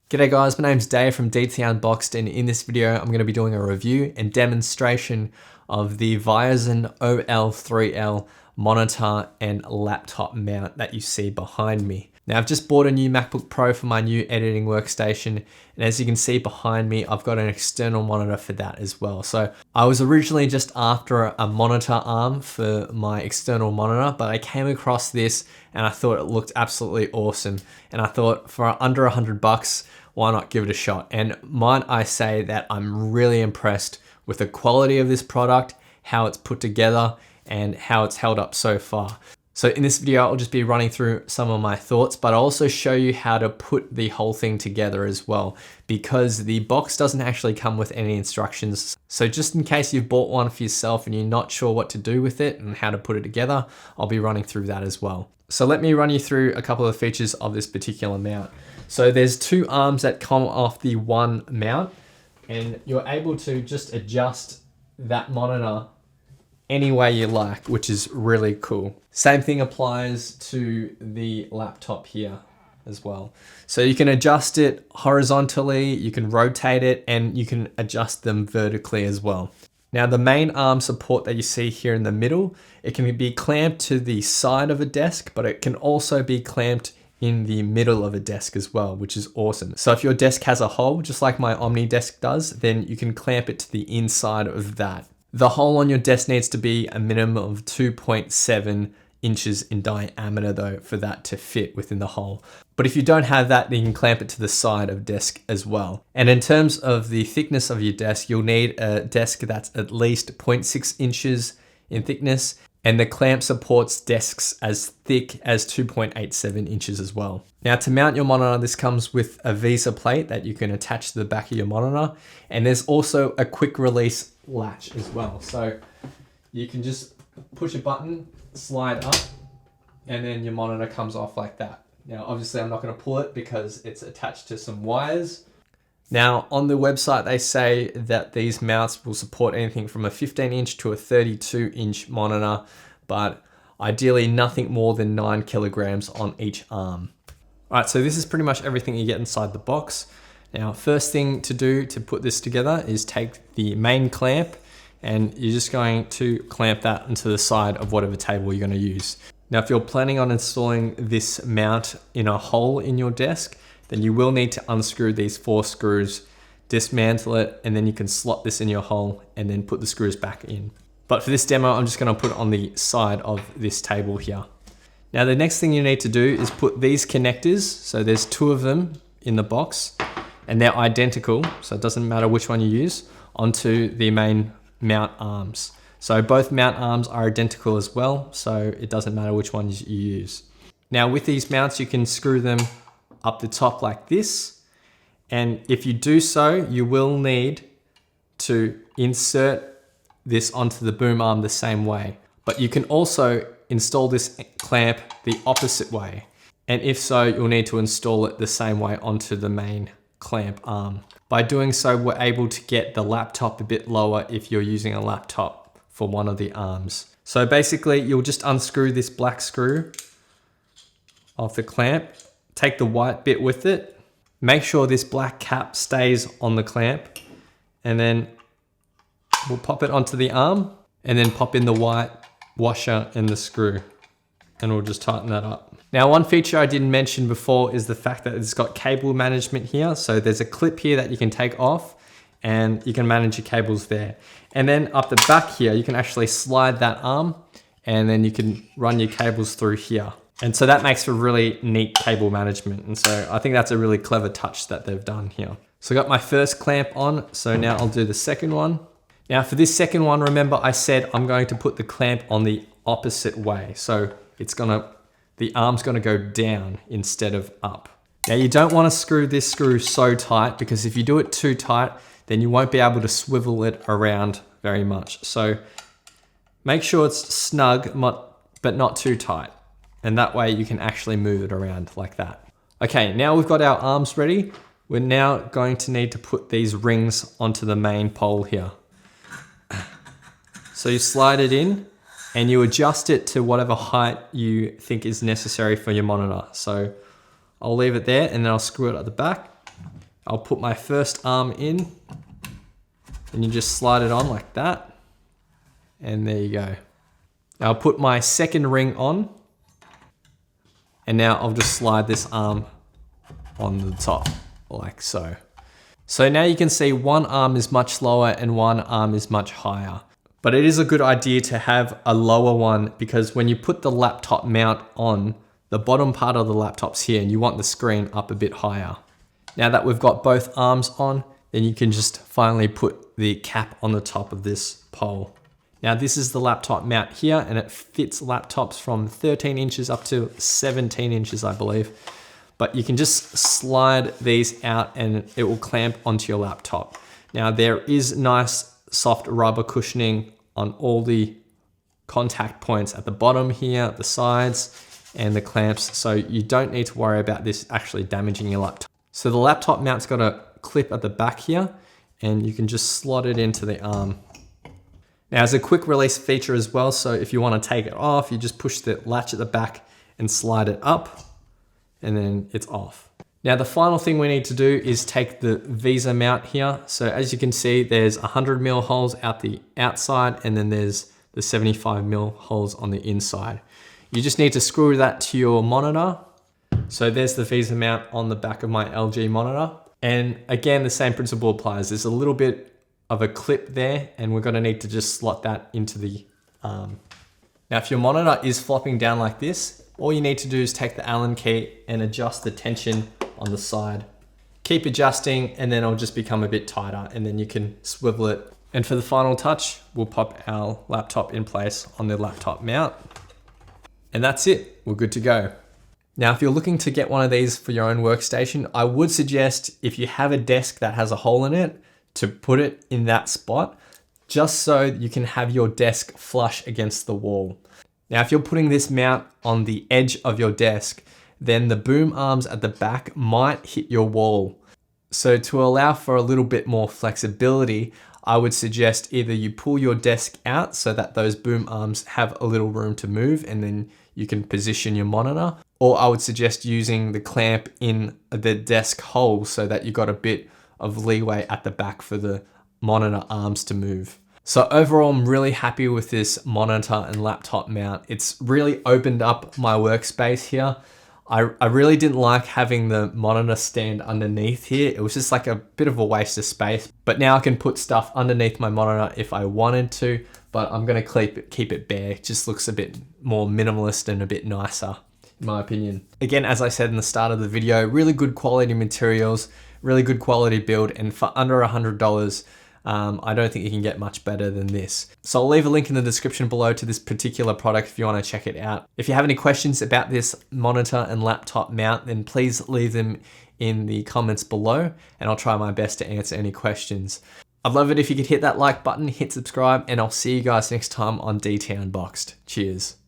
G'day guys, my name's Dave from DT Unboxed, and in this video I'm going to be doing a review and demonstration of the Viozon OL-3L monitor and laptop mount that you see behind me. Now I've just bought a new MacBook Pro for my new editing workstation, and as you can see behind me I've got an external monitor for that as well. So I was originally just after a monitor arm for my external monitor, but I came across this and I thought it looked absolutely awesome, and I thought for under $100 why not give it a shot? And might I say that I'm really impressed with the quality of this product, how it's put together, and how it's held up so far. So in this video, I'll just be running through some of my thoughts, but I'll also show you how to put the whole thing together as well, because the box doesn't actually come with any instructions. So just in case you've bought one for yourself and you're not sure what to do with it and how to put it together, I'll be running through that as well. So let me run you through a couple of features of this particular mount. So there's two arms that come off the one mount, and you're able to just adjust that monitor any way you like, which is really cool. Same thing applies to the laptop here as well. So you can adjust it horizontally, you can rotate it, and you can adjust them vertically as well. Now the main arm support that you see here in the middle, it can be clamped to the side of a desk, but it can also be clamped in the middle of a desk as well, which is awesome. So if your desk has a hole, just like my Omni desk does, then you can clamp it to the inside of that. The hole on your desk needs to be a minimum of 2.7 inches in diameter though, for that to fit within the hole. But if you don't have that, then you can clamp it to the side of desk as well. And in terms of the thickness of your desk, you'll need a desk that's at least 0.6 inches in thickness, and the clamp supports desks as thick as 2.87 inches as well. Now to mount your monitor, this comes with a Visa plate that you can attach to the back of your monitor, and there's also a quick release latch as well. So you can just push a button, slide up, and then your monitor comes off like that. Now obviously I'm not going to pull it because it's attached to some wires. Now on the website they say that these mounts will support anything from a 15-inch to a 32-inch monitor, but ideally nothing more than 9 kilograms on each arm. Alright, so this is pretty much everything you get inside the box. Now first thing to do to put this together is take the main clamp, and you're just going to clamp that into the side of whatever table you're going to use. Now if you're planning on installing this mount in a hole in your desk, then you will need to unscrew these 4 screws, dismantle it, and then you can slot this in your hole and then put the screws back in. But for this demo, I'm just going to put it on the side of this table here. Now the next thing you need to do is put these connectors, so there's 2 of them in the box, and they're identical, so it doesn't matter which one you use, onto the main mount arms. So both mount arms are identical as well, so it doesn't matter which ones you use. Now with these mounts, you can screw them up the top like this, and if you do so, you will need to insert this onto the boom arm the same way. But you can also install this clamp the opposite way, and if so, you'll need to install it the same way onto the main clamp arm. By doing so, we're able to get the laptop a bit lower if you're using a laptop for one of the arms. So basically, you'll just unscrew this black screw of the clamp, take the white bit with it, make sure this black cap stays on the clamp, and then we'll pop it onto the arm, and then pop in the white washer and the screw, and we'll just tighten that up. Now one feature I didn't mention before is the fact that it's got cable management here. So there's a clip here that you can take off, and you can manage your cables there. And then up the back here, you can actually slide that arm, and then you can run your cables through here. And so that makes for really neat cable management. And so I think that's a really clever touch that they've done here. So I got my first clamp on, so now I'll do the second one. Now for this second one, remember I said I'm going to put the clamp on the opposite way. So the arm's gonna go down instead of up. Now you don't wanna screw this screw so tight, because if you do it too tight, then you won't be able to swivel it around very much. So make sure it's snug, but not too tight. And that way you can actually move it around like that. Okay, now we've got our arms ready. We're now going to need to put these rings onto the main pole here. So you slide it in, and you adjust it to whatever height you think is necessary for your monitor. So I'll leave it there, and then I'll screw it at the back. I'll put my first arm in and you just slide it on like that. And there you go. Now I'll put my second ring on. And now I'll just slide this arm on the top like so. So now you can see one arm is much lower and one arm is much higher. But it is a good idea to have a lower one because when you put the laptop mount on, the bottom part of the laptop's here and you want the screen up a bit higher. Now that we've got both arms on, then you can just finally put the cap on the top of this pole. Now this is the laptop mount here and it fits laptops from 13 inches up to 17 inches, I believe. But you can just slide these out and it will clamp onto your laptop. Now there is nice soft rubber cushioning on all the contact points at the bottom here, the sides, and the clamps. So you don't need to worry about this actually damaging your laptop. So the laptop mount's got a clip at the back here and you can just slot it into the arm. Now there's a quick release feature as well. So if you want to take it off, you just push the latch at the back and slide it up and then it's off. Now the final thing we need to do is take the Viozon mount here. So as you can see, there's 100mm holes out the outside and then there's the 75mm holes on the inside. You just need to screw that to your monitor. So there's the Viozon mount on the back of my LG monitor. And again, the same principle applies. There's a little bit of a clip there and we're gonna need to just slot that into the arm. Now, if your monitor is flopping down like this, all you need to do is take the Allen key and adjust the tension on the side. Keep adjusting and then it'll just become a bit tighter and then you can swivel it. And for the final touch, we'll pop our laptop in place on the laptop mount. And that's it, we're good to go. Now, if you're looking to get one of these for your own workstation, I would suggest if you have a desk that has a hole in it, to put it in that spot, just so you can have your desk flush against the wall. Now, if you're putting this mount on the edge of your desk, then the boom arms at the back might hit your wall. So to allow for a little bit more flexibility, I would suggest either you pull your desk out so that those boom arms have a little room to move and then you can position your monitor, or I would suggest using the clamp in the desk hole so that you got a bit of leeway at the back for the monitor arms to move. So overall, I'm really happy with this monitor and laptop mount. It's really opened up my workspace here. I really didn't like having the monitor stand underneath here. It was just like a bit of a waste of space, but now I can put stuff underneath my monitor if I wanted to, but I'm gonna keep it bare. It just looks a bit more minimalist and a bit nicer, in my opinion. Again, as I said in the start of the video, really good quality materials, really good quality build, and for under $100, I don't think you can get much better than this. So I'll leave a link in the description below to this particular product if you want to check it out. If you have any questions about this monitor and laptop mount, then please leave them in the comments below and I'll try my best to answer any questions. I'd love it if you could hit that like button, hit subscribe, and I'll see you guys next time on DT Unboxed. Cheers.